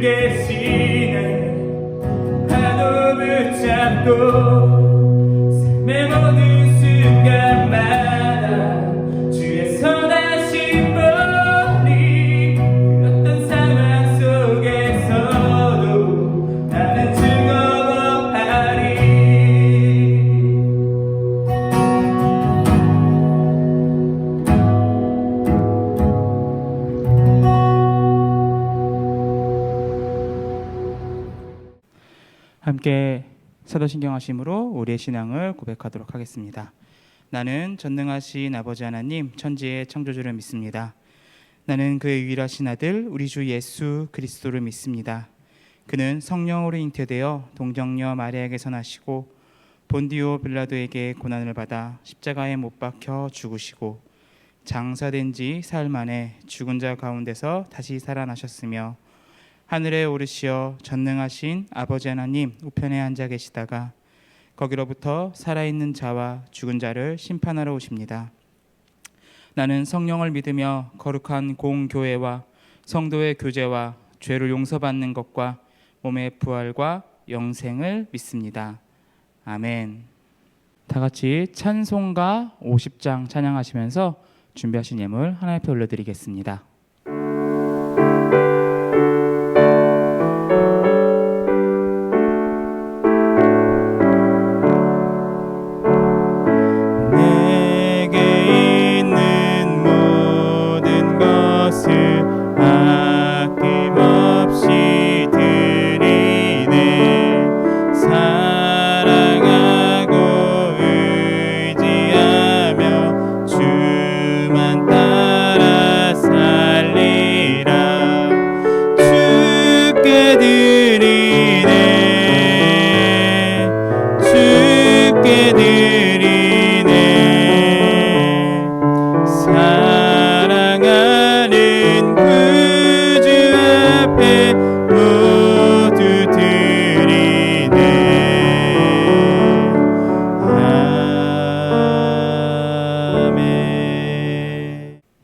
계시네. 파도 붙잡고 삶의 모든 순간마다 주의 손 하신 분이 어떤 상황 속에서도 나는 즐거워하리. 함께 사도신경 하심으로 우리의 신앙을 고백하도록 하겠습니다. 나는 전능하신 아버지 하나님 천지의 창조주를 믿습니다. 나는 그의 유일하신 아들 우리 주 예수 그리스도를 믿습니다. 그는 성령으로 잉태되어 동정녀 마리아에게서 나시고 본디오 빌라도에게 고난을 받아 십자가에 못 박혀 죽으시고 장사된 지 사흘 만에 죽은 자 가운데서 다시 살아나셨으며 하늘에 오르시어 전능하신 아버지 하나님 우편에 앉아 계시다가 거기로부터 살아있는 자와 죽은 자를 심판하러 오십니다. 나는 성령을 믿으며 거룩한 공교회와 성도의 교제와 죄를 용서받는 것과 몸의 부활과 영생을 믿습니다. 아멘. 다 같이 찬송가 50장 찬양하시면서 준비하신 예물 하나님 앞에 올려드리겠습니다.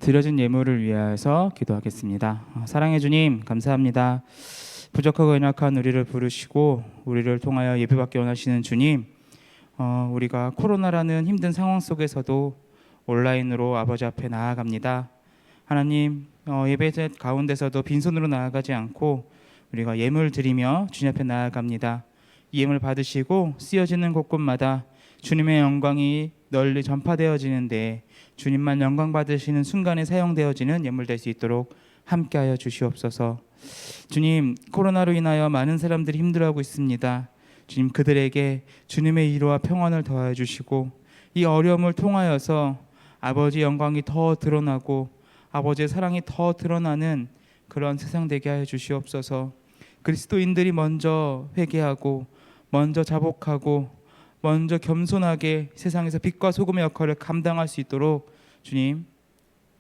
드려진 예물을 위하여서 기도하겠습니다. 사랑해 주님 감사합니다. 부족하고 연약한 우리를 부르시고 우리를 통하여 예배받기 원하시는 주님, 우리가 코로나라는 힘든 상황 속에서도 온라인으로 아버지 앞에 나아갑니다. 하나님, 예배 가운데서도 빈손으로 나아가지 않고 우리가 예물 드리며 주님 앞에 나아갑니다. 이 예물 받으시고 쓰여지는 곳곳마다 주님의 영광이 널리 전파되어지는데 주님만 영광 받으시는 순간에 사용되어지는 예물 될 수 있도록 함께하여 주시옵소서. 주님, 코로나로 인하여 많은 사람들이 힘들어하고 있습니다. 주님, 그들에게 주님의 위로와 평안을 더하여 주시고 이 어려움을 통하여서 아버지 영광이 더 드러나고 아버지의 사랑이 더 드러나는 그런 세상 되게 하여 주시옵소서. 그리스도인들이 먼저 회개하고 먼저 자복하고 먼저 겸손하게 세상에서 빛과 소금의 역할을 감당할 수 있도록 주님,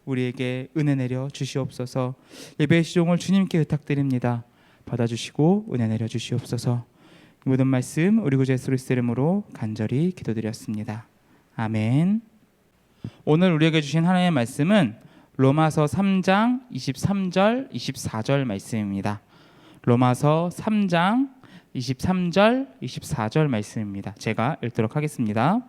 우리에게 은혜 내려 주시옵소서. 예배의 시종을 주님께 부탁드립니다. 받아주시고 은혜 내려 주시옵소서. 모든 말씀 우리 구주 예수 그리스도의 이름으로 간절히 기도드렸습니다. 아멘. 오늘 우리에게 주신 하나님의 말씀은 로마서 3장 23절 24절 말씀입니다. 로마서 3장 23절 24절 말씀입니다. 제가 읽도록 하겠습니다.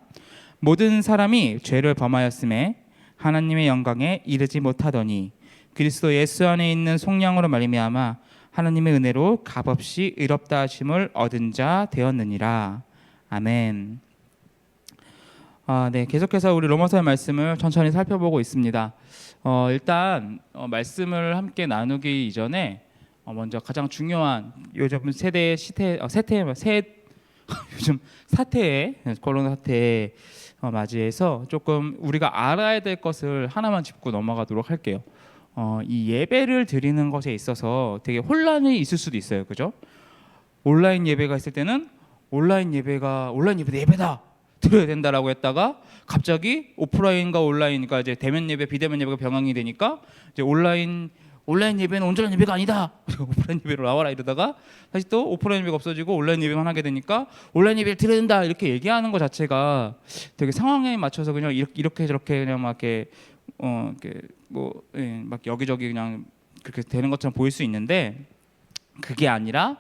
모든 사람이 죄를 범하였음에 하나님의 영광에 이르지 못하더니 그리스도 예수 안에 있는 속량으로 말미암아 하나님의 은혜로 값없이 의롭다 하심을 얻은 자 되었느니라. 아멘. 네, 계속해서 우리 로마서의 말씀을 천천히 살펴보고 있습니다. 일단 말씀을 함께 나누기 이전에 먼저 가장 중요한 요즘 요즘 사태에 코로나 사태에 맞이해서 조금 우리가 알아야 될 것을 하나만 짚고 넘어가도록 할게요. 이 예배를 드리는 것에 있어서 되게 혼란이 있을 수도 있어요, 그죠? 온라인 예배가 있을 때는 온라인 예배도 예배다 드려야 된다라고 했다가 갑자기 오프라인과 온라인과 이제 대면 예배, 비대면 예배가 병행이 되니까 이제 온라인 예배는 온전한 예배가 아니다. 오프라인 예배로 나와라 이러다가 다시 또 오프라인 예배가 없어지고 온라인 예배만 하게 되니까 온라인 예배를 드려야 된다 이렇게 얘기하는 것 자체가 되게 상황에 맞춰서 그냥 이렇게 저렇게 그냥 막 이렇게 막 여기저기 그냥 그렇게 되는 것처럼 보일 수 있는데 그게 아니라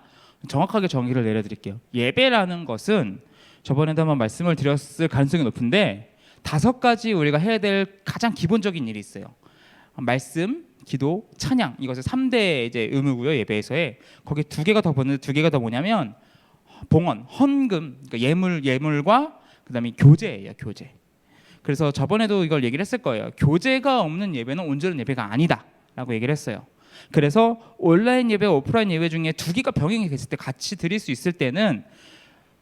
정확하게 정의를 내려드릴게요. 예배라는 것은 저번에도 한번 말씀을 드렸을 가능성이 높은데 5가지 우리가 해야 될 가장 기본적인 일이 있어요. 말씀, 기도, 찬양, 이것을 3대 이제 의무고요. 예배에서의 거기 2개가 더 보는데 2개가 더 뭐냐면 봉헌, 헌금, 그러니까 예물과 그다음에 교제예요. 교제. 그래서 저번에도 이걸 얘기를 했을 거예요. 교제가 없는 예배는 온전한 예배가 아니다라고 얘기를 했어요. 그래서 온라인 예배와 오프라인 예배 중에 2개가 병행이 됐을 때 같이 드릴 수 있을 때는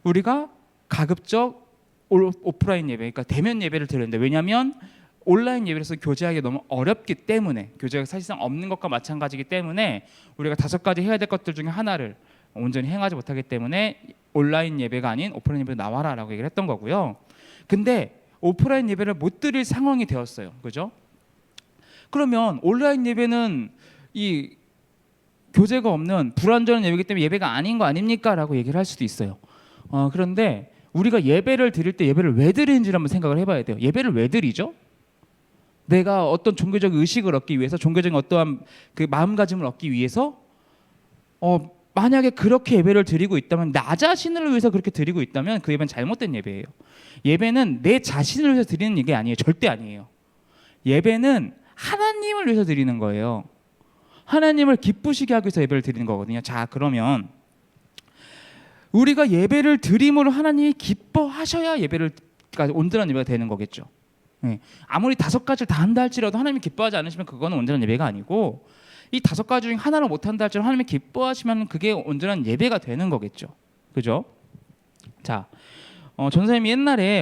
우리가 가급적 오프라인 예배, 그러니까 대면 예배를 드리는데, 왜냐하면 온라인 예배에서 교제하기 너무 어렵기 때문에, 교제가 사실상 없는 것과 마찬가지이기 때문에 우리가 5가지 해야 될 것들 중에 하나를 온전히 행하지 못하기 때문에 온라인 예배가 아닌 오프라인 예배로 나와라라고 얘기를 했던 거고요. 근데 오프라인 예배를 못 드릴 상황이 되었어요. 그죠? 그러면 온라인 예배는 이 교제가 없는 불완전한 예배이기 때문에 예배가 아닌 거 아닙니까? 라고 얘기를 할 수도 있어요. 그런데 우리가 예배를 드릴 때 예배를 왜 드리는지를 한번 생각을 해봐야 돼요. 예배를 왜 드리죠? 내가 어떤 종교적 의식을 얻기 위해서, 종교적인 어떠한 그 마음가짐을 얻기 위해서, 만약에 그렇게 예배를 드리고 있다면, 나 자신을 위해서 그렇게 드리고 있다면 그 예배는 잘못된 예배예요. 예배는 내 자신을 위해서 드리는 게 아니에요. 절대 아니에요. 예배는 하나님을 위해서 드리는 거예요. 하나님을 기쁘시게 하기 위해서 예배를 드리는 거거든요. 자, 그러면 우리가 예배를 드림으로 하나님이 기뻐하셔야 예배를, 그러니까 온전한 예배가 되는 거겠죠. 네. 아무리 5가지를 다 한다 할지라도 하나님이 기뻐하지 않으시면 그거는 온전한 예배가 아니고, 이 5가지 중에 하나를 못 한다 할지라도 하나님이 기뻐하시면 그게 온전한 예배가 되는 거겠죠. 그죠? 자, 전 선생님이 옛날에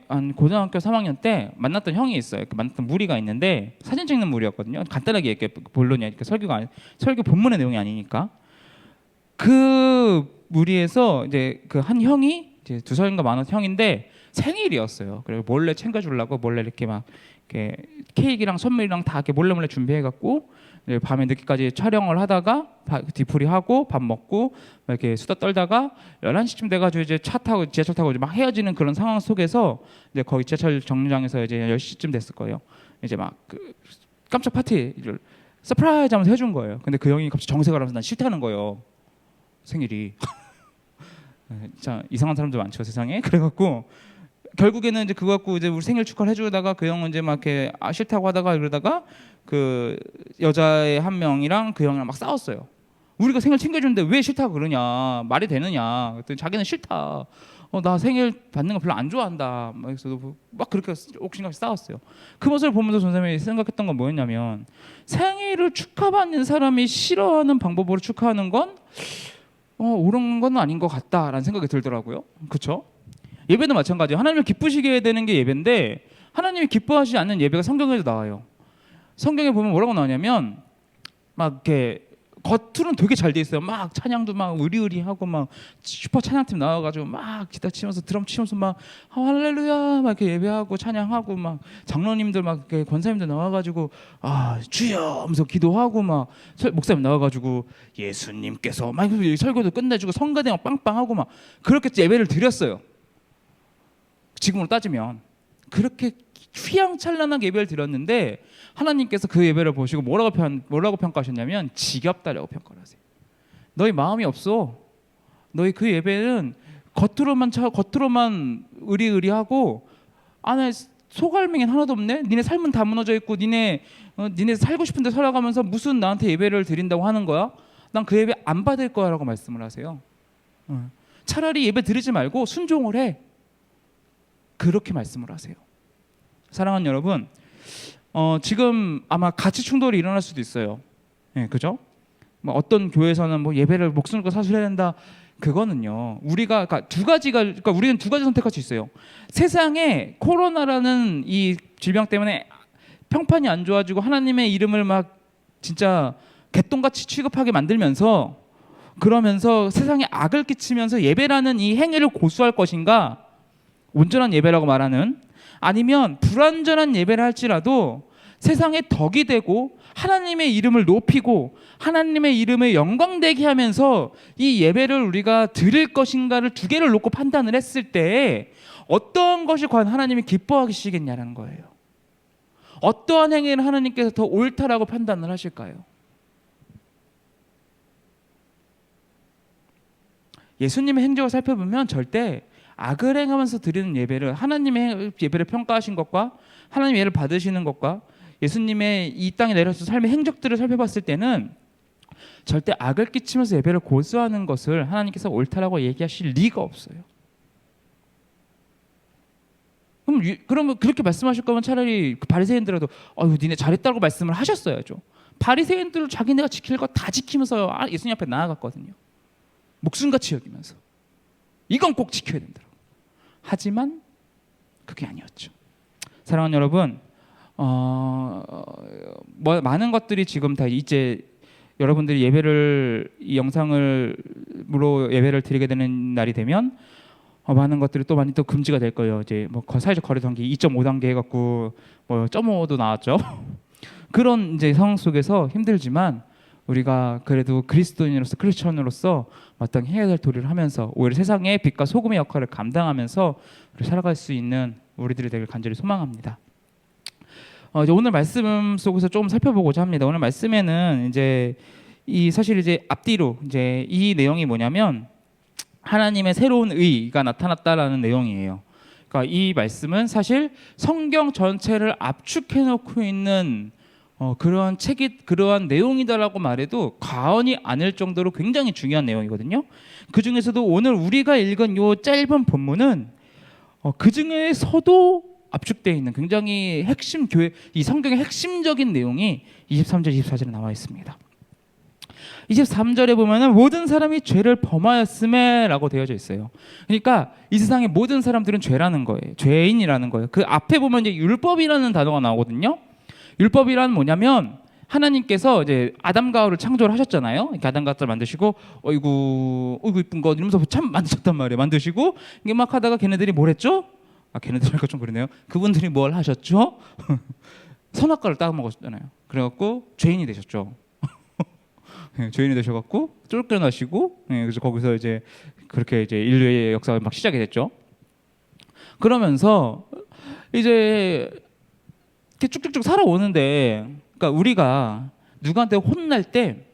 한 고등학교 3학년 때 만났던 형이 있어요. 만났던 무리가 있는데 사진 찍는 무리였거든요. 간단하게 이렇게 본론이 아니니까, 설교 본문의 내용이 아니니까. 그 무리에서 이제 그 한 형이 이제 2살인가 많은 형인데 생일이었어요. 그리고 몰래 챙겨주려고 몰래 이렇게 막 이렇게 케이크랑 선물이랑 다 이렇게 몰래 준비해갖고 밤에 늦게까지 촬영을 하다가 뒤풀이하고 밥 먹고 이렇게 수다 떨다가 11시쯤 돼가지고 이제 지하철 타고 이제 막 헤어지는 그런 상황 속에서 이제 거기 지하철 정류장에서 이제 10시쯤 됐을 거예요. 이제 막 그 깜짝 파티를 서프라이즈 하면서 해준 거예요. 근데 그 형이 갑자기 정색을 하면서 난 싫다는 거예요. 생일이. 자, 이상한 사람들 많죠 세상에. 그래갖고 결국에는 이제 그거 갖고 이제 우리 생일 축하를 해주다가 그 형은 이제 막 이렇게 싫다고 하다가 그러다가 그 여자의 한 명이랑 그 형이랑 막 싸웠어요. 우리가 생일 챙겨주는데 왜 싫다고 그러냐, 말이 되느냐. 그랬더니 자기는 싫다. 나 생일 받는 거 별로 안 좋아한다. 막 그렇게 옥신각신 싸웠어요. 그 모습을 보면서 선생님이 생각했던 건 뭐였냐면, 생일을 축하받는 사람이 싫어하는 방법으로 축하하는 건 옳은 건 아닌 것 같다라는 생각이 들더라고요. 그렇죠? 예배도 마찬가지예요. 하나님을 기쁘시게 해야 되는 게 예배인데 하나님이 기뻐하시지 않는 예배가 성경에도 나와요. 성경에 보면 뭐라고 나오냐면, 막 이렇게 겉으로는 되게 잘 돼 있어요. 막 찬양도 막 의리의리하고 막 슈퍼 찬양팀 나와가지고 막 기타 치면서 드럼 치면서 막 할렐루야 막 이렇게 예배하고 찬양하고, 막 장로님들 막 이렇게 권사님들 나와가지고 주여 하면서 기도하고, 막 목사님 나와가지고 예수님께서 막 설교도 끝내주고 성가대 막 빵빵하고 막 그렇게 예배를 드렸어요. 지금으로 따지면 그렇게 휘황찬란하게 예배를 드렸는데 하나님께서 그 예배를 보시고 뭐라고 평가하셨냐면 지겹다라고 평가를 하세요. 너희 마음이 없어. 너희 그 예배는 겉으로만 의리의리하고 안에 속알맹이는 하나도 없네. 니네 삶은 다 무너져 있고 니네 살고 싶은데 살아가면서 무슨 나한테 예배를 드린다고 하는 거야? 난 그 예배 안 받을 거야라고 말씀을 하세요. 차라리 예배 드리지 말고 순종을 해. 그렇게 말씀을 하세요. 사랑하는 여러분, 지금 아마 가치 충돌이 일어날 수도 있어요. 네, 그죠? 뭐 어떤 교회에서는 뭐 예배를 목숨을 걸고 사수해야 된다. 그거는요, 우리가 그러니까 우리는 2가지 선택할 수 있어요. 세상에 코로나라는 이 질병 때문에 평판이 안 좋아지고 하나님의 이름을 막 진짜 개똥같이 취급하게 만들면서, 그러면서 세상에 악을 끼치면서 예배라는 이 행위를 고수할 것인가, 온전한 예배라고 말하는, 아니면 불완전한 예배를 할지라도 세상에 덕이 되고 하나님의 이름을 높이고 하나님의 이름을 영광되게 하면서 이 예배를 우리가 드릴 것인가를 2개를 놓고 판단을 했을 때 어떠한 것이 과연 하나님이 기뻐하시겠냐는 거예요. 어떠한 행위를 하나님께서 더 옳다라고 판단을 하실까요? 예수님의 행적을 살펴보면 절대 악을 행하면서 드리는 예배를, 하나님의 예배를 평가하신 것과 하나님의 예를 받으시는 것과 예수님의 이 땅에 내려서 삶의 행적들을 살펴봤을 때는 절대 악을 끼치면서 예배를 고수하는 것을 하나님께서 옳다라고 얘기하실 리가 없어요. 그러면 그렇게 말씀하실 거면 차라리 그 바리새인들라도 니네 잘했다고 말씀을 하셨어야죠. 바리새인들은 자기네가 지킬 거 다 지키면서 예수님 앞에 나아갔거든요. 목숨같이 여기면서 이건 꼭 지켜야 된다고. 하지만 그게 아니었죠. 사랑하는 여러분, 많은 것들이 지금 다 이제 여러분들이 이 영상으로 예배를 드리게 되는 날이 되면 많은 것들이 또 많이 또 금지가 될 거예요. 이제 뭐 사회적 거리 단계 2.5단계 해갖고 뭐 0.5도 나왔죠. 그런 이제 상황 속에서 힘들지만 우리가 그래도 그리스도인으로서 크리스천으로서 마땅히 해야 될 도리를 하면서 오히려 세상의 빛과 소금의 역할을 감당하면서 살아갈 수 있는 우리들이 되길 간절히 소망합니다. 이제 오늘 말씀 속에서 조금 살펴보고자 합니다. 오늘 말씀에는 이제 사실 이제 앞뒤로 이제 이 내용이 뭐냐면 하나님의 새로운 의가 나타났다라는 내용이에요. 그러니까 이 말씀은 사실 성경 전체를 압축해 놓고 있는 그러한 내용이다라고 말해도 과언이 아닐 정도로 굉장히 중요한 내용이거든요. 그 중에서도 오늘 우리가 읽은 이 짧은 본문은 그 중에서도 압축되어 있는 굉장히 이 성경의 핵심적인 내용이 23절, 24절에 나와 있습니다. 23절에 보면은 모든 사람이 죄를 범하였음에라고 되어져 있어요. 그러니까 이 세상의 모든 사람들은 죄라는 거예요. 죄인이라는 거예요. 그 앞에 보면 이제 율법이라는 단어가 나오거든요. 율법이란 뭐냐면 하나님께서 이제 아담과 하와를 창조를 하셨잖아요. 이렇게 아담과 하와를 만드시고 어이구 이쁜 거 이러면서 참 만드셨단 말이에요. 만드시고 이게 막 하다가 걔네들이 뭘 했죠? 걔네들이니까 좀 그러네요. 그분들이 뭘 하셨죠? 선악과를 따먹었잖아요. 그래갖고 죄인이 되셨죠. 죄인이 되셔갖고 쫓겨나시고, 그래서 거기서 이제 그렇게 이제 인류의 역사가 막 시작이 됐죠. 그러면서 이제 이렇게 쭉쭉쭉 살아오는데, 그러니까 우리가 누구한테 혼날 때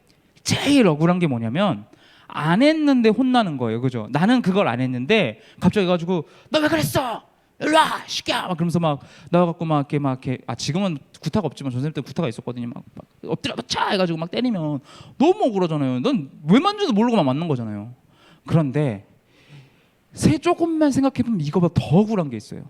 제일 억울한 게 뭐냐면 안 했는데 혼나는 거예요, 그죠? 나는 그걸 안 했는데 갑자기 가지고 너 왜 그랬어? 일로 와, 시끼야! 막 그러면서 막 나와갖고 막 이렇게 지금은 구타가 없지만 전생 때 구타가 있었거든요. 막 엎드려 쳐 해가지고 막 때리면 너무 억울하잖아요. 넌 왜 만지도 모르고 막 맞는 거잖아요. 그런데 조금만 생각해보면 이거보다 더 억울한 게 있어요.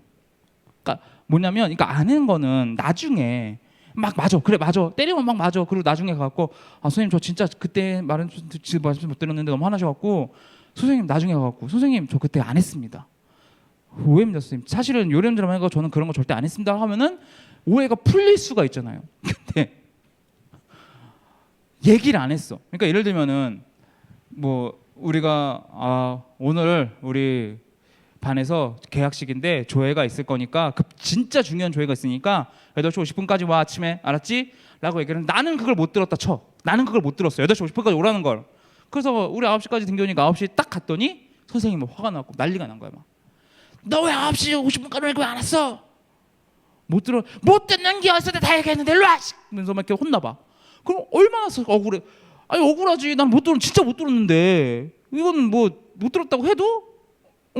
그러니까 뭐냐면, 그러니까 아는 거는 나중에 막 맞아, 그래 맞아, 때리면 막 맞아. 그리고 나중에 가갖고 선생님 저 진짜 그때 말씀 못 들었는데 너무 화나셔갖고 선생님 나중에 가갖고 선생님 저 그때 안 했습니다. 오해입니다, 선생님. 사실은 요령처럼 해서 저는 그런 거 절대 안 했습니다 하면은 오해가 풀릴 수가 있잖아요. 근데 얘기를 안 했어. 그러니까 예를 들면은 뭐 우리가 오늘 우리 반에서 개학식인데 조회가 있을 거니까 진짜 중요한 조회가 있으니까 8시 50분까지 와, 아침에 알았지? 라고 얘기를 했는데 나는 그걸 못 들었다 쳐. 나는 그걸 못 들었어. 8시 50분까지 오라는 걸. 그래서 우리 9시까지 등교니까 9시에 딱 갔더니 선생님이 화가 나고 난리가 난 거야. 막. 너 왜 9시 50분까지 왜 안 왔어? 못 듣는 게 어디서 다 얘기했는데 일로 와! 하면서 막 이렇게 혼나봐. 그럼 얼마나 억울해. 아니 억울하지. 난 진짜 못 들었는데 이건 뭐 못 들었다고 해도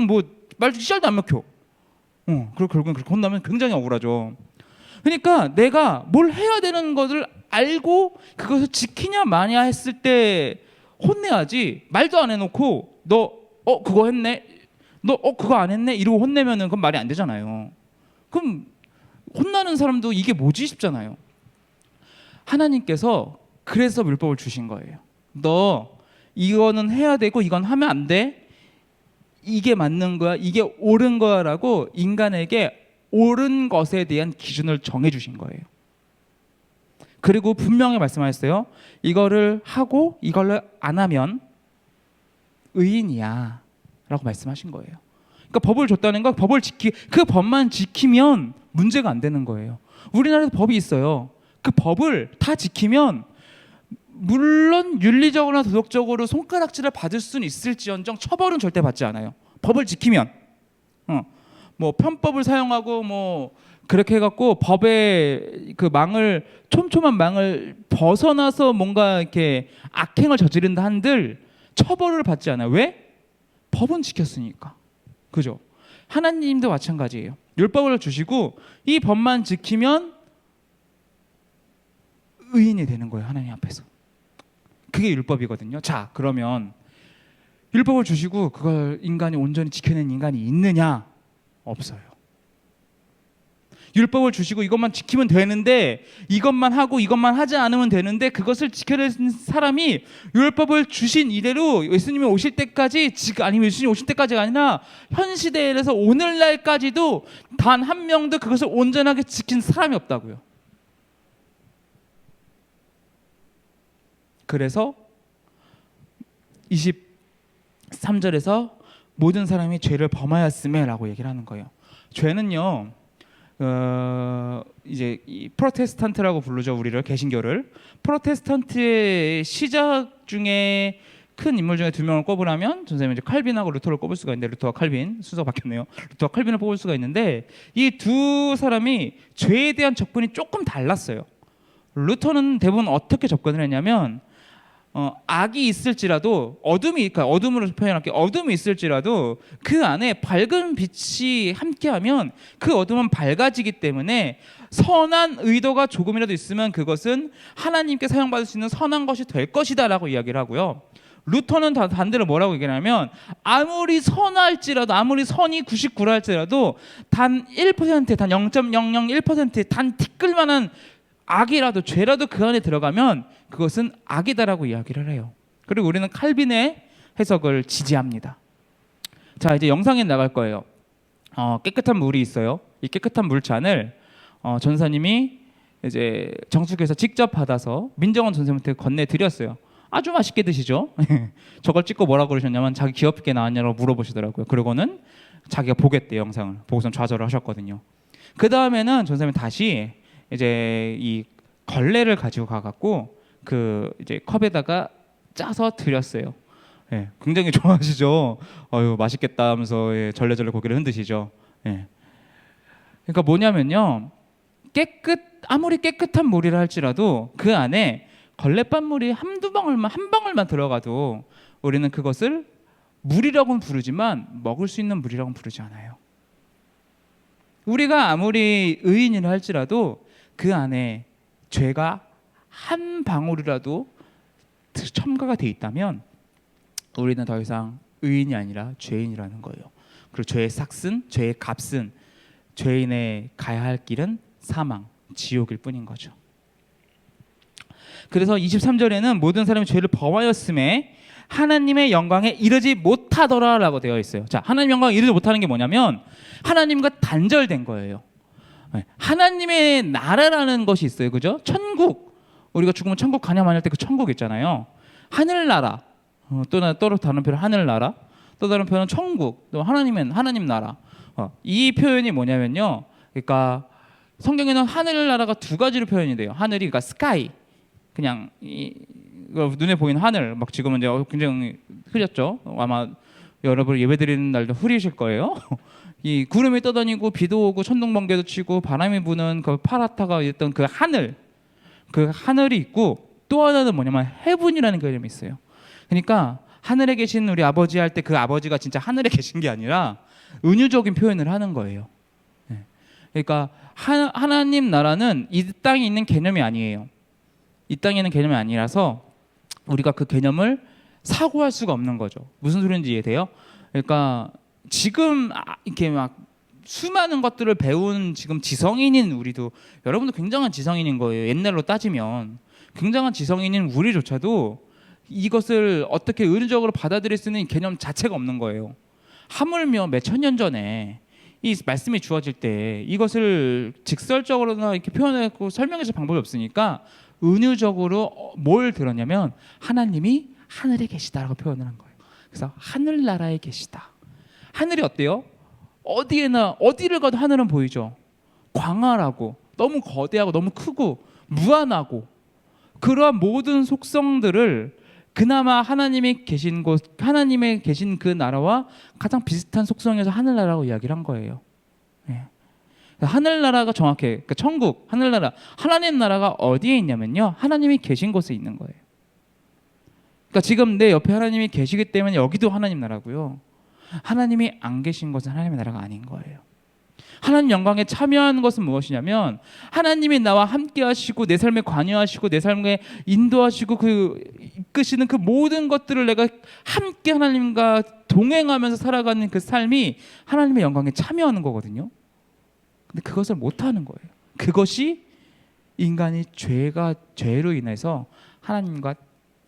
뭐 말 씨알도 안 먹혀. 그리고 결국엔 그렇게 혼나면 굉장히 억울하죠. 그러니까 내가 뭘 해야 되는 것을 알고 그것을 지키냐 마냐 했을 때 혼내야지. 말도 안 해놓고 너 그거 했네, 너 그거 안 했네 이러고 혼내면은 그건 말이 안 되잖아요. 그럼 혼나는 사람도 이게 뭐지 싶잖아요. 하나님께서 그래서 율법을 주신 거예요. 너 이거는 해야 되고 이건 하면 안 돼. 이게 맞는 거야, 이게 옳은 거야라고 인간에게 옳은 것에 대한 기준을 정해 주신 거예요. 그리고 분명히 말씀하셨어요. 이거를 하고 이걸 안 하면 의인이야 라고 말씀하신 거예요. 그러니까 법을 줬다는 건 그 법만 지키면 문제가 안 되는 거예요. 우리나라에도 법이 있어요. 그 법을 다 지키면 물론 윤리적으로나 도덕적으로 손가락질을 받을 수는 있을지언정 처벌은 절대 받지 않아요. 법을 지키면. 뭐 편법을 사용하고 뭐 그렇게 해갖고 법의 그 촘촘한 망을 벗어나서 뭔가 이렇게 악행을 저지른다 한들 처벌을 받지 않아요. 왜? 법은 지켰으니까. 그죠? 하나님도 마찬가지예요. 율법을 주시고 이 법만 지키면 의인이 되는 거예요. 하나님 앞에서. 그게 율법이거든요. 자, 그러면 율법을 주시고 그걸 인간이 온전히 지켜낸 인간이 있느냐? 없어요. 율법을 주시고 이것만 지키면 되는데, 이것만 하고 이것만 하지 않으면 되는데, 그것을 지켜낸 사람이 율법을 주신 이대로 예수님이 오실 때까지, 아니면 예수님이 오실 때까지가 아니라 현 시대에서 오늘날까지도 단 한 명도 그것을 온전하게 지킨 사람이 없다고요. 그래서 23절에서 모든 사람이 죄를 범하였음에 라고 얘기를 하는 거예요. 죄는요, 이제 이 프로테스탄트라고 부르죠. 우리를, 개신교를. 프로테스탄트의 시작 중에 큰 인물 중에 두 명을 꼽으라면 선생님은 이제 칼빈하고 루터를 꼽을 수가 있는데, 루터와 칼빈, 순서가 바뀌었네요. 루터와 칼빈을 뽑을 수가 있는데, 이 두 사람이 죄에 대한 접근이 조금 달랐어요. 루터는 대부분 어떻게 접근을 했냐면, 악이 있을지라도, 그러니까 어둠으로 표현할게요. 어둠이 있을지라도 그 안에 밝은 빛이 함께하면 그 어둠은 밝아지기 때문에 선한 의도가 조금이라도 있으면 그것은 하나님께 사용받을 수 있는 선한 것이 될 것이다 라고 이야기를 하고요. 루터는 반대로 뭐라고 얘기하냐면, 아무리 선할지라도, 아무리 선이 99라 할지라도 단 1%, 단 0.001%, 단 티끌만한 악이라도, 죄라도 그 안에 들어가면 그것은 악이다라고 이야기를 해요. 그리고 우리는 칼빈의 해석을 지지합니다. 자, 이제 영상에 나갈 거예요. 깨끗한 물이 있어요. 이 깨끗한 물잔을 전사님이 이제 정수교에서 직접 받아서 민정원 전사님한테 건네드렸어요. 아주 맛있게 드시죠. 저걸 찍고 뭐라고 그러셨냐면, 자기 귀엽게 나왔냐고 물어보시더라고요. 그러고는 자기가 보겠대, 영상을. 보고선 좌절을 하셨거든요. 그 다음에는 전사님이 다시 이제 이 걸레를 가지고 가갖고 그 이제 컵에다가 짜서 드렸어요. 예, 굉장히 좋아하시죠. 어유 맛있겠다 하면서, 예, 절레절레 고개를 흔드시죠. 예. 그러니까 뭐냐면요, 아무리 깨끗한 물이라 할지라도 그 안에 걸레밥물이 한 방울만 들어가도 우리는 그것을 물이라고는 부르지만 먹을 수 있는 물이라고는 부르지 않아요. 우리가 아무리 의인이라 할지라도 그 안에 죄가 한 방울이라도 첨가가 돼 있다면 우리는 더 이상 의인이 아니라 죄인이라는 거예요. 그리고 죄의 삭슨, 죄의 값은, 죄인의 가야 할 길은 사망, 지옥일 뿐인 거죠. 그래서 23절에는 모든 사람이 죄를 범하였음에 하나님의 영광에 이르지 못하더라라고 되어 있어요. 자, 하나님 영광에 이르지 못하는 게 뭐냐면 하나님과 단절된 거예요. 하나님의 나라라는 것이 있어요. 그죠? 천국. 우리가 죽으면 천국 가냐 마냐 할 때 그 천국 있잖아요. 하늘나라. 또 다른 표현 하늘나라. 또 다른 표현은 천국. 또 하나님 나라. 이 표현이 뭐냐면요, 그러니까 성경에는 하늘나라가 두 가지로 표현이 돼요. 하늘이, 그러니까 스카이, 그냥 눈에 보이는 하늘. 막 지금은 이제 굉장히 흐렸죠. 아마 여러분 예배드리는 날도 흐리실 거예요. 이 구름이 떠다니고 비도 오고 천둥 번개도 치고 바람이 부는 그 파랗다가 있던 그 하늘이 있고, 또 하나는 뭐냐면 헤븐이라는 개념이 있어요. 그러니까 하늘에 계신 우리 아버지 할 때 그 아버지가 진짜 하늘에 계신 게 아니라 은유적인 표현을 하는 거예요. 그러니까 하나님 나라는 이 땅에 있는 개념이 아니에요. 이 땅에 있는 개념이 아니라서 우리가 그 개념을 사고할 수가 없는 거죠. 무슨 소리인지 이해돼요? 그러니까 지금 이렇게 막 수많은 것들을 배운 지금 지성인인 우리도, 여러분도 굉장한 지성인인 거예요. 옛날로 따지면 굉장한 지성인인 우리조차도 이것을 어떻게 의료적으로 받아들일 수 있는 개념 자체가 없는 거예요. 하물며 몇천 년 전에 이 말씀이 주어질 때 이것을 직설적으로나 이렇게 표현하고 설명해 줄 방법이 없으니까 은유적으로 뭘 들었냐면 하나님이 하늘에 계시다라고 표현을 한 거예요. 그래서 하늘나라에 계시다. 하늘이 어때요? 어디를 가도 하늘은 보이죠. 광활하고 너무 거대하고 너무 크고 무한하고, 그러한 모든 속성들을 그나마 하나님이 계신 곳, 하나님의 계신 그 나라와 가장 비슷한 속성에서 하늘나라라고 이야기를 한 거예요. 예. 하늘나라가 정확해. 그러니까 천국, 하늘나라, 하나님 나라가 어디에 있냐면요, 하나님이 계신 곳에 있는 거예요. 그러니까 지금 내 옆에 하나님이 계시기 때문에 여기도 하나님 나라고요. 하나님이 안 계신 것은 하나님의 나라가 아닌 거예요. 하나님 영광에 참여하는 것은 무엇이냐면 하나님이 나와 함께 하시고 내 삶에 관여하시고 내 삶에 인도하시고 그 이끄시는 그 모든 것들을 내가 함께 하나님과 동행하면서 살아가는 그 삶이 하나님의 영광에 참여하는 거거든요. 근데 그것을 못하는 거예요. 그것이 인간이 죄로 인해서 하나님과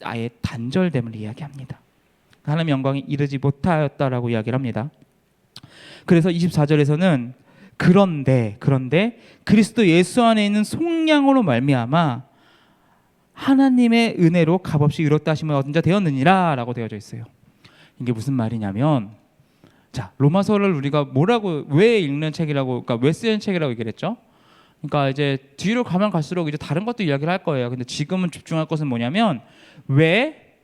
아예 단절됨을 이야기합니다. 하나님의 영광에 이르지 못하였다라고 이야기를 합니다. 그래서 24절에서는 그런데 그리스도 예수 안에 있는 속량으로 말미암아 하나님의 은혜로 값없이 의롭다 하심을 얻은 자 되었느니라 라고 되어져 있어요. 이게 무슨 말이냐면, 자, 로마서를 우리가 왜 읽는 책이라고, 그러니까 왜 쓰는 책이라고 얘기를 했죠? 그러니까 이제 뒤로 가면 갈수록 이제 다른 것도 이야기를 할 거예요. 근데 지금은 집중할 것은 뭐냐면, 왜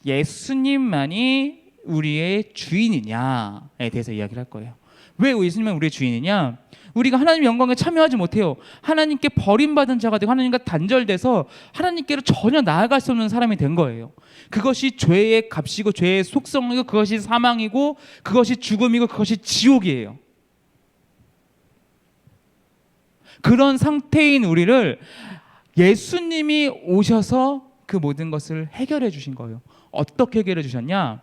예수님만이 우리의 주인이냐에 대해서 이야기를 할 거예요. 왜 예수님은 우리의 주인이냐? 우리가 하나님의 영광에 참여하지 못해요. 하나님께 버림받은 자가 되고 하나님과 단절돼서 하나님께로 전혀 나아갈 수 없는 사람이 된 거예요. 그것이 죄의 값이고 죄의 속성이고 그것이 사망이고 그것이 죽음이고 그것이 지옥이에요. 그런 상태인 우리를 예수님이 오셔서 그 모든 것을 해결해 주신 거예요. 어떻게 해결해 주셨냐?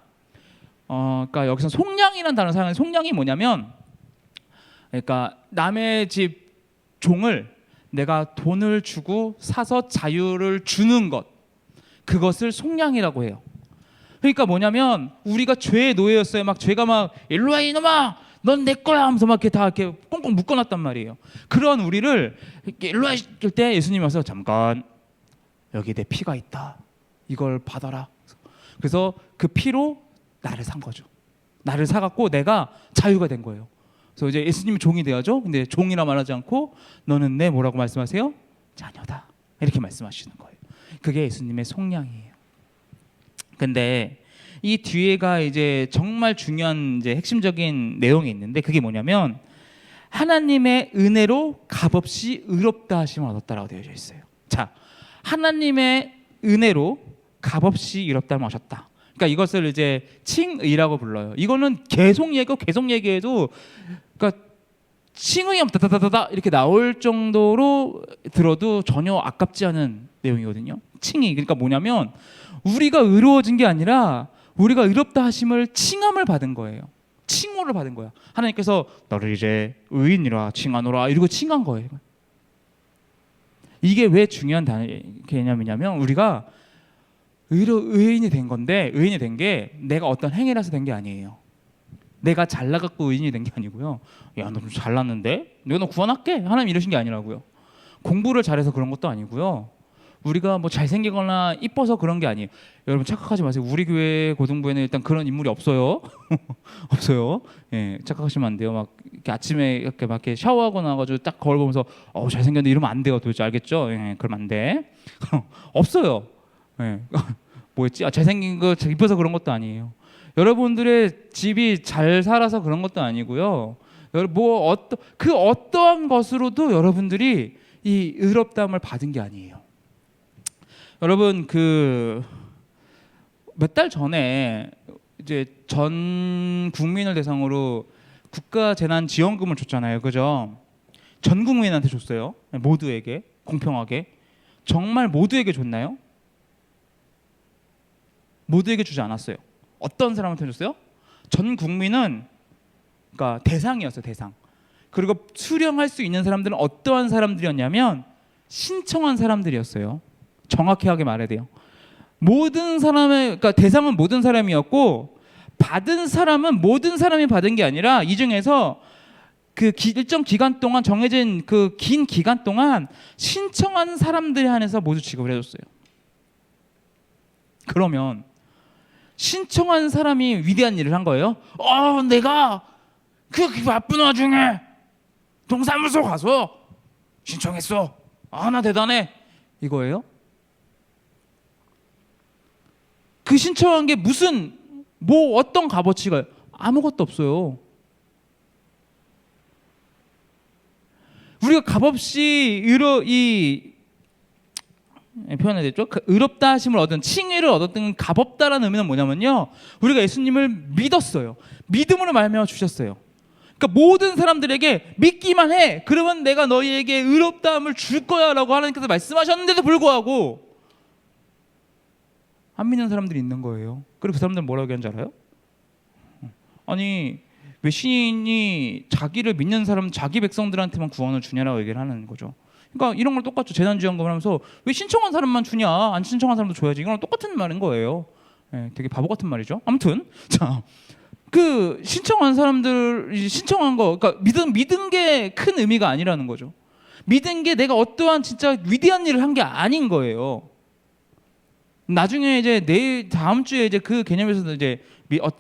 그러니까 여기서 속량이라는 단어를 사용하는, 속량이 뭐냐면, 그러니까 남의 집 종을 내가 돈을 주고 사서 자유를 주는 것, 그것을 속량이라고 해요. 그러니까 뭐냐면 우리가 죄의 노예였어요. 막 죄가 막 일로 와 이놈아, 넌 내 거야 하면서 막 이렇게 다 이렇게 꽁꽁 묶어놨단 말이에요. 그런 우리를 일로 와 할 때 예수님이 와서 잠깐, 여기 내 피가 있다, 이걸 받아라. 그래서 그 피로 나를 산 거죠. 나를 사갖고 내가 자유가 된 거예요. 그래서 이제 예수님이 종이 돼야죠. 근데 종이라 말하지 않고 너는 내 뭐라고 말씀하세요? 자녀다, 이렇게 말씀하시는 거예요. 그게 예수님의 속량이에요. 근데 이 뒤에가 이제 정말 중요한 이제 핵심적인 내용이 있는데, 그게 뭐냐면 하나님의 은혜로 값없이 의롭다 하심을 얻었다라고 되어져 있어요. 자, 하나님의 은혜로 값없이 의롭다 하심을 얻었다. 그러니까 이것을 이제 칭의라고 불러요. 이거는 계속 얘기해도, 그러니까 칭의하면 다다다다 이렇게 나올 정도로 들어도 전혀 아깝지 않은 내용이거든요. 칭의, 그러니까 뭐냐면 우리가 의로워진 게 아니라 우리가 의롭다 하심을 칭함을 받은 거예요. 칭호를 받은 거야. 하나님께서 너를 이제 의인이라 칭하노라 이러고 칭한 거예요. 이게 왜 중요한 개념이냐면, 우리가 의인이 된 건데, 의인이 된 게 내가 어떤 행위라서 된 게 아니에요. 내가 잘나갖고 의인이 된 게 아니고요. 야, 너 좀 잘났는데? 내가 너 구원할게. 하나님 이러신 게 아니라고요. 공부를 잘해서 그런 것도 아니고요. 우리가 뭐 잘생기거나 이뻐서 그런 게 아니에요. 여러분 착각하지 마세요. 우리 교회 고등부에는 일단 그런 인물이 없어요. 없어요. 예, 착각하시면 안 돼요. 막 이렇게 아침에 이렇게 막 이렇게 샤워하고 나가지고 딱 거울 보면서 잘생겼는데 이러면 안 돼요. 도대체 알겠죠? 예, 그러면 안 돼. 없어요. 예. 뭐였지? 잘생긴 거 이뻐서 그런 것도 아니에요. 여러분들의 집이 잘 살아서 그런 것도 아니고요. 어떠한 것으로도 여러분들이 이 의롭다함을 받은 게 아니에요. 여러분, 몇 달 전에 이제 전 국민을 대상으로 국가재난지원금을 줬잖아요, 그죠? 전 국민한테 줬어요. 모두에게 공평하게. 정말 모두에게 줬나요? 모두에게 주지 않았어요. 어떤 사람한테 줬어요? 전 국민은, 그러니까 대상이었어요, 대상. 그리고 수령할 수 있는 사람들은 어떠한 사람들이었냐면 신청한 사람들이었어요. 정확히 하게 말해야 돼요. 모든 사람의, 그러니까 대상은 모든 사람이었고 받은 사람은 모든 사람이 받은 게 아니라 이 중에서 그 일정 기간 동안, 정해진 그 긴 기간 동안 신청한 사람들에 한해서 모두 지급을 해줬어요. 그러면 신청한 사람이 위대한 일을 한 거예요. 내가 그 바쁜 와중에 동사무소 가서 신청했어. 나 대단해. 이거예요? 그 신청한 게 어떤 값어치가 아무것도 없어요. 우리가 값없이 표현해야 되죠? 그 의롭다 하심을 얻은, 칭의를 얻었던 값없다라는 의미는 뭐냐면요, 우리가 예수님을 믿었어요. 믿음으로 말미암아 주셨어요. 그러니까 모든 사람들에게 믿기만 해, 그러면 내가 너희에게 의롭다함을 줄 거야 라고 하나님께서 말씀하셨는데도 불구하고 안 믿는 사람들이 있는 거예요. 그리고 그 사람들은 뭐라고 하는지 알아요? 아니 왜 신이 자기를 믿는 사람, 자기 백성들한테만 구원을 주냐라고 얘기를 하는 거죠. 그러니까 이런 걸 똑같죠. 재난지원금을 하면서 왜 신청한 사람만 주냐, 안 신청한 사람도 줘야지, 이거랑 똑같은 말인 거예요. 되게 바보 같은 말이죠. 아무튼 자, 그 신청한 사람들, 신청한 거, 그러니까 믿은 게 큰 의미가 아니라는 거죠. 믿은 게 내가 어떠한 진짜 위대한 일을 한 게 아닌 거예요. 나중에 이제 내일 다음 주에 이제 그 개념에서도 이제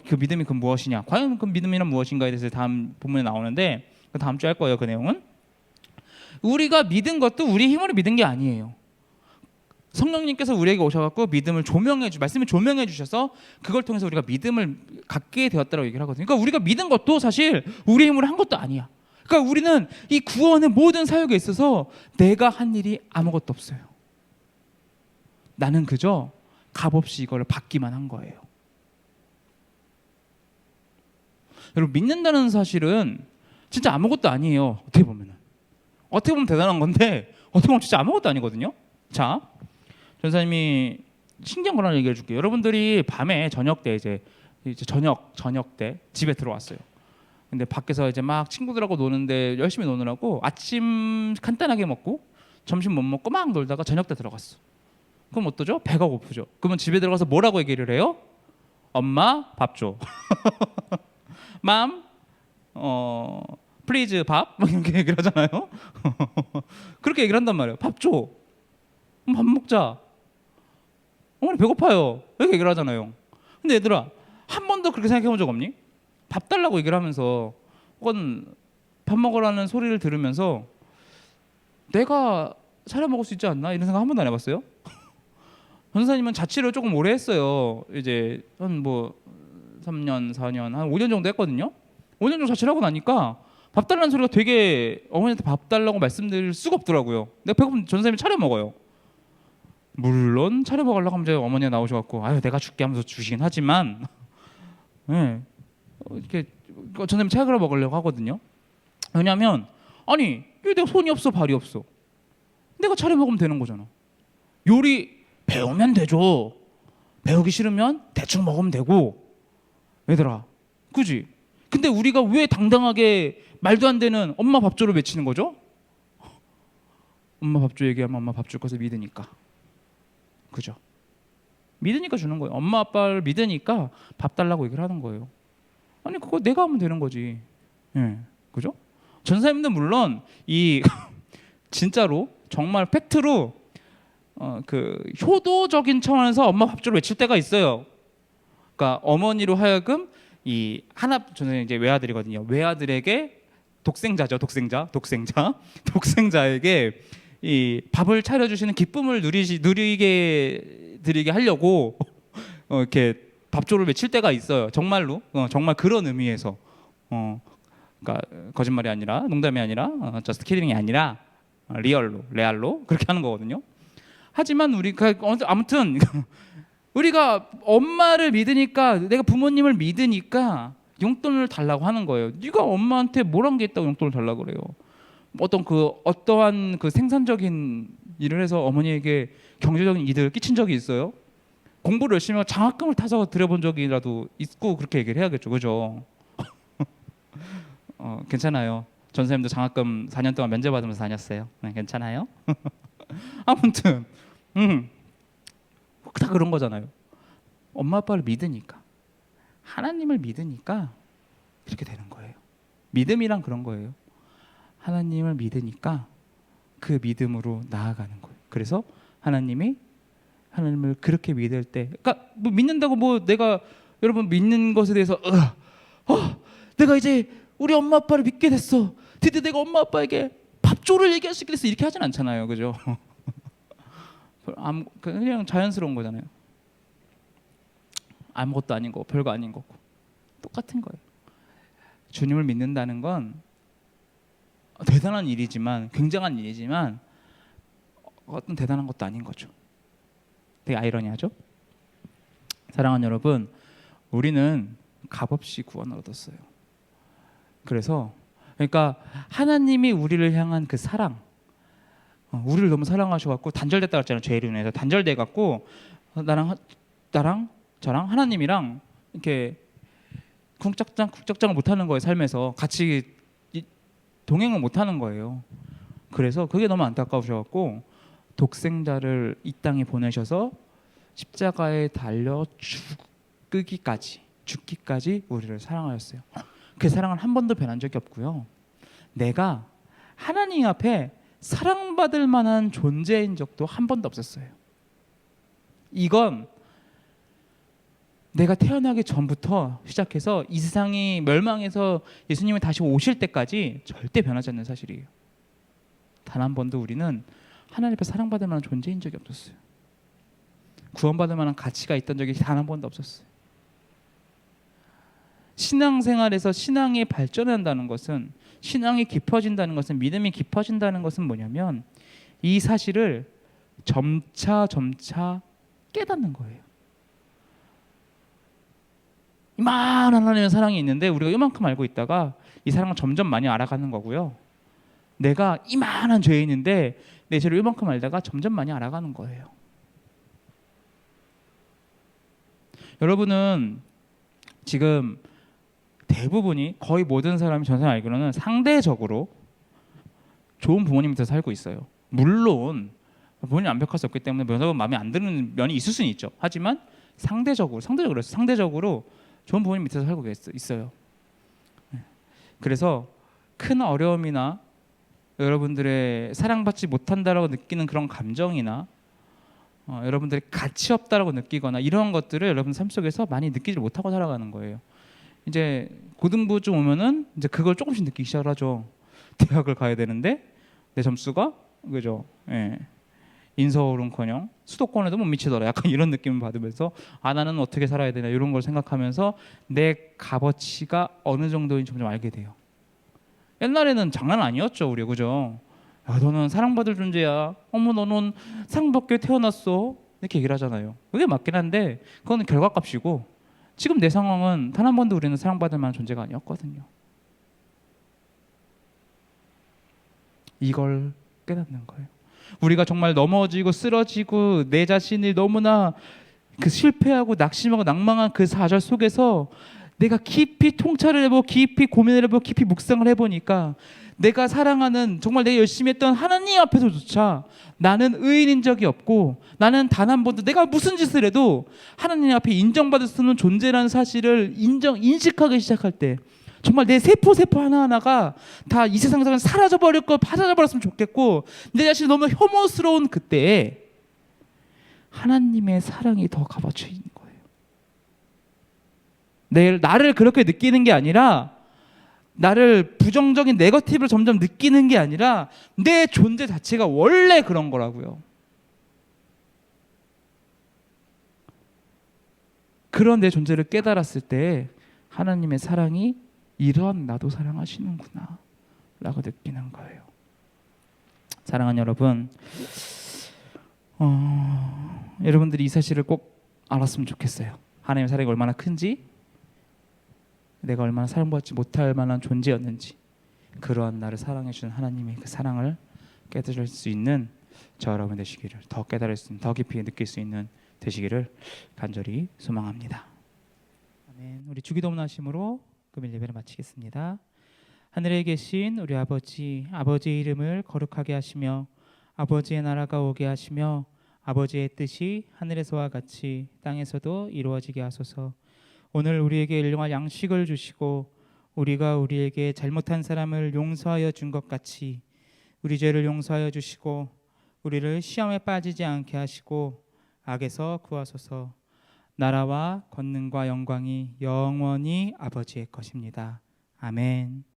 그 믿음이 그 무엇이냐, 과연 그 믿음이란 무엇인가에 대해서 다음 본문에 나오는데, 다음 주에 할 거예요. 그 내용은 우리가 믿은 것도 우리 힘으로 믿은 게 아니에요. 성령님께서 우리에게 오셔갖고 믿음을 말씀을 조명해 주셔서 그걸 통해서 우리가 믿음을 갖게 되었다고 얘기를 하거든요. 그러니까 우리가 믿은 것도 사실 우리 힘으로 한 것도 아니야. 그러니까 우리는 이 구원의 모든 사역에 있어서 내가 한 일이 아무것도 없어요. 나는 그저 값없이 이거를 받기만 한 거예요. 여러분, 믿는다는 사실은 진짜 아무것도 아니에요. 어떻게 보면 대단한 건데 어떻게 보면 진짜 아무것도 아니거든요. 자, 전사님이 신기한 걸 하나 얘기해 줄게요. 여러분들이 밤에 저녁 때 이제 저녁 때 집에 들어왔어요. 근데 밖에서 이제 막 친구들하고 노는데 열심히 노느라고 아침 간단하게 먹고 점심 못 먹고 막 놀다가 저녁 때 들어갔어. 그럼 어떠죠? 배가 고프죠. 그러면 집에 들어가서 뭐라고 얘기를 해요? 엄마 밥 줘. 맘 플리즈 밥? 이렇게 얘기를 하잖아요. 그렇게 얘기를 한단 말이에요. 밥 줘. 그럼 밥 먹자. 어머니 배고파요. 이렇게 얘기를 하잖아요. 근데 얘들아, 한 번도 그렇게 생각해 본 적 없니? 밥 달라고 얘기를 하면서 혹은 밥 먹으라는 소리를 들으면서 내가 차려 먹을 수 있지 않나? 이런 생각 한 번도 안 해봤어요? 전사님은 자취를 조금 오래 했어요. 이제 한 뭐 3년, 4년, 한 5년 정도 했거든요. 5년 정도 자취를 하고 나니까 밥 달라는 소리가 되게, 어머니한테 밥 달라고 말씀드릴 수가 없더라고요. 내가 배고프면 전사님이 차려 먹어요. 물론 차려 먹으려고 하면 이제 어머니가 나오셔갖고 아유 내가 줄게 하면서 주시긴 하지만 네, 이렇게 전사님 차려 먹으려고 하거든요. 왜냐하면 아니 이게 내가 손이 없어 발이 없어, 내가 차려 먹으면 되는 거잖아. 요리 배우면 되죠. 배우기 싫으면 대충 먹으면 되고, 얘들아, 그지? 근데 우리가 왜 당당하게 말도 안 되는 엄마 밥 줘를 외치는 거죠? 엄마 밥 줘 얘기하면 엄마 밥 줄 것을 믿으니까. 그죠? 믿으니까 주는 거예요. 엄마 아빠를 믿으니까 밥 달라고 얘기를 하는 거예요. 아니 그거 내가 하면 되는 거지. 예, 그죠? 전사님들 물론 이 진짜로 정말 팩트로 그 효도적인 차원에서 엄마 밥 주를 외칠 때가 있어요. 그러니까 어머니로 하여금 이 하나, 저는 이제 외아들이거든요. 외아들에게 독생자에게 이 밥을 차려주시는 기쁨을 누리게 드리게 하려고 이렇게 밥조를 외칠 때가 있어요. 정말로 정말 그런 의미에서 그러니까 거짓말이 아니라, 농담이 아니라, 저스트 키딩이 아니라 레알로 그렇게 하는 거거든요. 하지만 우리가 아무튼 우리가 엄마를 믿으니까, 내가 부모님을 믿으니까 용돈을 달라고 하는 거예요. 네가 엄마한테 뭘 한 게 있다고 용돈을 달라고 그래요? 어떠한 그 생산적인 일을 해서 어머니에게 경제적인 이득을 끼친 적이 있어요? 공부를 열심히 하고 장학금을 타서 드려본 적이라도 있고 그렇게 얘기를 해야겠죠, 그죠? 괜찮아요. 전사님도 장학금 4년 동안 면제 받으면서 다녔어요. 네, 괜찮아요. 아무튼 다 그런 거잖아요. 엄마 아빠를 믿으니까, 하나님을 믿으니까 이렇게 되는 거예요. 믿음이란 그런 거예요. 하나님을 믿으니까 그 믿음으로 나아가는 거예요. 그래서 하나님을 그렇게 믿을 때, 그러니까 뭐 믿는다고 뭐 내가 여러분 믿는 것에 대해서 내가 이제 우리 엄마 아빠를 믿게 됐어, 드디어 내가 엄마 아빠에게 밥조를 얘기할 수 있게 됐어, 이렇게 하진 않잖아요, 그죠? 그냥 자연스러운 거잖아요. 아무것도 아닌 거, 별거 아닌 거고 똑같은 거예요. 주님을 믿는다는 건 대단한 일이지만, 굉장한 일이지만 어떤 대단한 것도 아닌 거죠. 되게 아이러니하죠? 사랑하는 여러분, 우리는 값없이 구원을 얻었어요. 그래서 그러니까 하나님이 우리를 향한 그 사랑, 우리를 너무 사랑하셔갖고 단절됐다 그랬잖아요. 죄로 인해서 단절돼갖고 나랑 저랑 하나님이랑 이렇게 국적장을 못하는 거예요. 삶에서 같이 동행을 못하는 거예요. 그래서 그게 너무 안타까우셔갖고 독생자를 이 땅에 보내셔서 십자가에 달려 죽기까지 우리를 사랑하셨어요. 그 사랑은 한 번도 변한 적이 없고요. 내가 하나님 앞에 사랑받을 만한 존재인 적도 한 번도 없었어요. 이건 내가 태어나기 전부터 시작해서 이 세상이 멸망해서 예수님이 다시 오실 때까지 절대 변하지 않는 사실이에요. 단 한 번도 우리는 하나님 앞에 사랑받을 만한 존재인 적이 없었어요. 구원받을 만한 가치가 있던 적이 단 한 번도 없었어요. 신앙생활에서 신앙이 발전한다는 것은, 신앙이 깊어진다는 것은, 믿음이 깊어진다는 것은 뭐냐면 이 사실을 점차 깨닫는 거예요. 이만한 하나님의 사랑이 있는데 우리가 이만큼 알고 있다가 이 사랑을 점점 많이 알아가는 거고요. 내가 이만한 죄인인데 내 죄를 이만큼 알다가 점점 많이 알아가는 거예요. 여러분은 지금 대부분이, 거의 모든 사람이 전생 알기로는 상대적으로 좋은 부모님 밑에서 살고 있어요. 물론 부모님 완벽할 수 없기 때문에 여러분 마음에 안 드는 면이 있을 수는 있죠. 하지만 상대적으로 좋은 부모님 밑에서 살고 있어요. 그래서 큰 어려움이나 여러분들의 사랑받지 못한다라고 느끼는 그런 감정이나 여러분들이 가치 없다라고 느끼거나 이런 것들을 여러분 삶 속에서 많이 느끼지 못하고 살아가는 거예요. 이제 고등부쯤 오면은 이제 그걸 조금씩 느끼기 시작을 하죠. 대학을 가야 되는데 내 점수가 그죠? 예. 인서울은커녕 수도권에도 못 미치더라. 약간 이런 느낌을 받으면서 나는 어떻게 살아야 되나 이런 걸 생각하면서 내 값어치가 어느 정도인지 점점 알게 돼요. 옛날에는 장난 아니었죠, 우리 그죠? 야, 너는 사랑받을 존재야. 어머, 너는 사랑받게 태어났어. 이렇게 얘기를 하잖아요. 그게 맞긴 한데 그거는 결과값이고, 지금 내 상황은 단 한 번도 우리는 사랑받을 만한 존재가 아니었거든요. 이걸 깨닫는 거예요. 우리가 정말 넘어지고 쓰러지고 내 자신이 너무나 그 실패하고 낙심하고 낭망한 그 사절 속에서 내가 깊이 통찰을 해보고 깊이 고민을 해보고 깊이 묵상을 해보니까 내가 사랑하는, 정말 내가 열심히 했던 하나님 앞에서조차 나는 의인인 적이 없고, 나는 단 한 번도 내가 무슨 짓을 해도 하나님 앞에 인정받을 수 없는 존재라는 사실을 인식하기 시작할 때, 정말 내 세포 하나하나가 다 이 세상에서 사라져버렸으면 좋겠고, 내 자신이 너무 혐오스러운 그때에 하나님의 사랑이 더 값어치 있는 거예요. 나를 그렇게 느끼는 게 아니라, 나를 부정적인 네거티브를 점점 느끼는 게 아니라 내 존재 자체가 원래 그런 거라고요. 그런 내 존재를 깨달았을 때 하나님의 사랑이 이런 나도 사랑하시는구나 라고 느끼는 거예요. 사랑하는 여러분, 여러분들이 이 사실을 꼭 알았으면 좋겠어요. 하나님의 사랑이 얼마나 큰지, 내가 얼마나 사랑받지 못할 만한 존재였는지, 그러한 나를 사랑해 주는 하나님의 그 사랑을 깨달을 수 있는 저 여러분 되시기를, 더 깨달을 수 있는, 더 깊이 느낄 수 있는 되시기를 간절히 소망합니다. 아멘. 우리 주기도문 하심으로 금일 예배를 마치겠습니다. 하늘에 계신 우리 아버지의 이름을 거룩하게 하시며 아버지의 나라가 오게 하시며 아버지의 뜻이 하늘에서와 같이 땅에서도 이루어지게 하소서. 오늘 우리에게 일용할 양식을 주시고 우리가 우리에게 잘못한 사람을 용서하여 준 것 같이 우리 죄를 용서하여 주시고 우리를 시험에 빠지지 않게 하시고 악에서 구하소서. 나라와 권능과 영광이 영원히 아버지의 것입니다. 아멘.